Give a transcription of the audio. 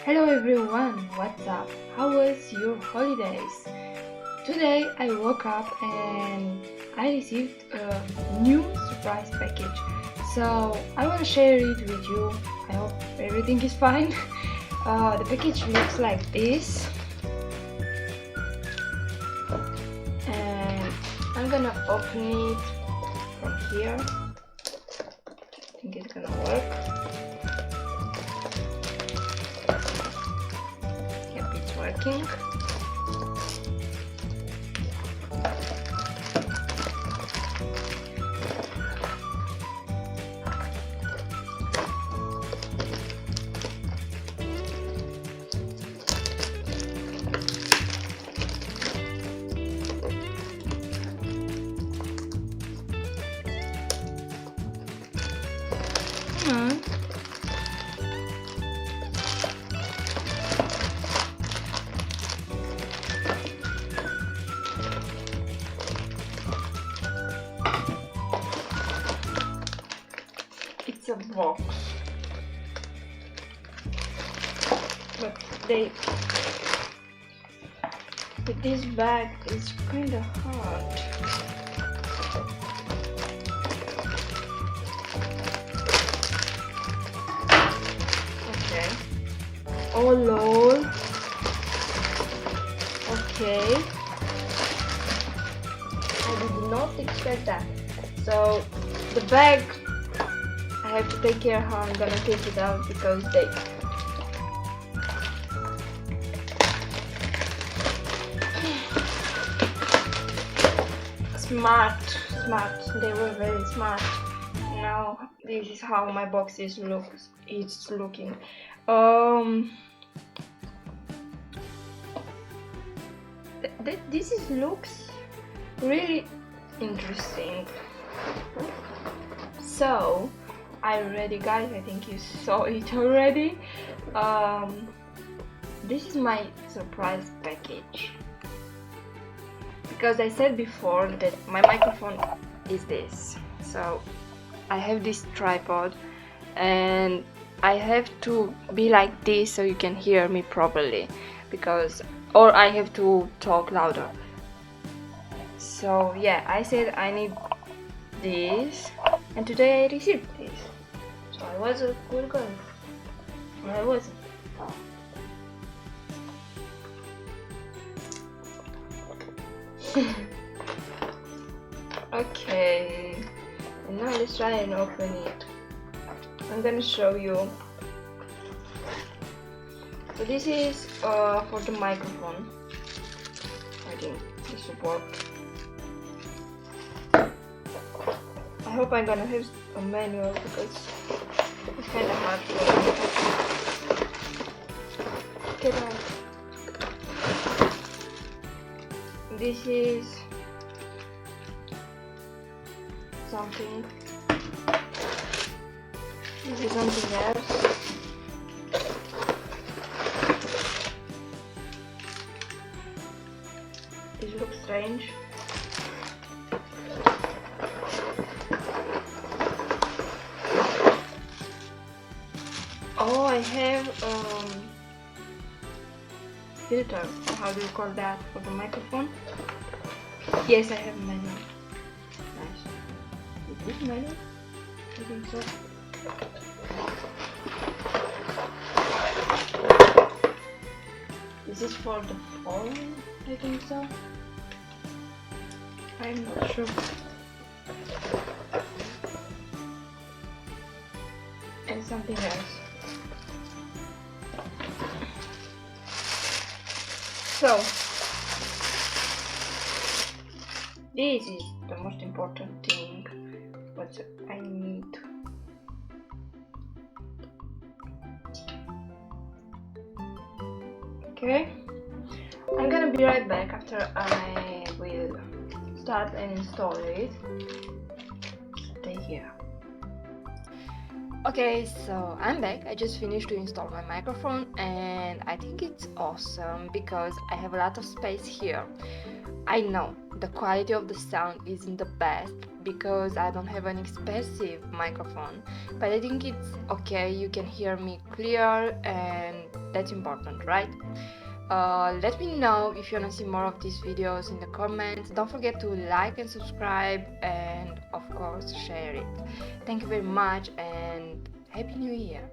Hello everyone, what's up? How was your holidays? Today I woke up and I received a new surprise package. So I want to share it with you. I hope everything is fine. The package looks like this. And I'm gonna open it from here. I think it's gonna work. Yep, it's working. It's a box, but this bag is kind of hard. Okay. Oh lol. Okay. I did not expect that. So the bag, I have to take care how I'm gonna take it out because they were very smart. Now this is how my box is looking. This looks really interesting. So already guys, I think you saw it already. This is my surprise package because I said before that my microphone is this, so I have this tripod and I have to be like this so you can hear me properly, or I have to talk louder. So yeah, I said I need this, and today I received this. So I was a good girl. Or I wasn't. Okay, and now let's try and open it. I'm gonna show you. So this is for the microphone. I think the support. I hope I'm gonna have a manual because it's kind of hard to get out. This is something. This is something else. This looks strange. Oh, I have filter. How do you call that for the microphone? Yes, I have a manual. Nice. Is this manual? I think so. This is for the phone. I think so. I'm not sure. And something else. So this is the most important thing what I need. Okay, I'm gonna be right back after I will start and install it. Stay here. Okay, so I'm back. I just finished to install my microphone and I think it's awesome because I have a lot of space here. I know the quality of the sound isn't the best because I don't have an expensive microphone, but I think it's okay. You can hear me clear and that's important, right? Let me know if you wanna see more of these videos in the comments. Don't forget to like and subscribe and of course share it. Thank you very much and Happy New Year!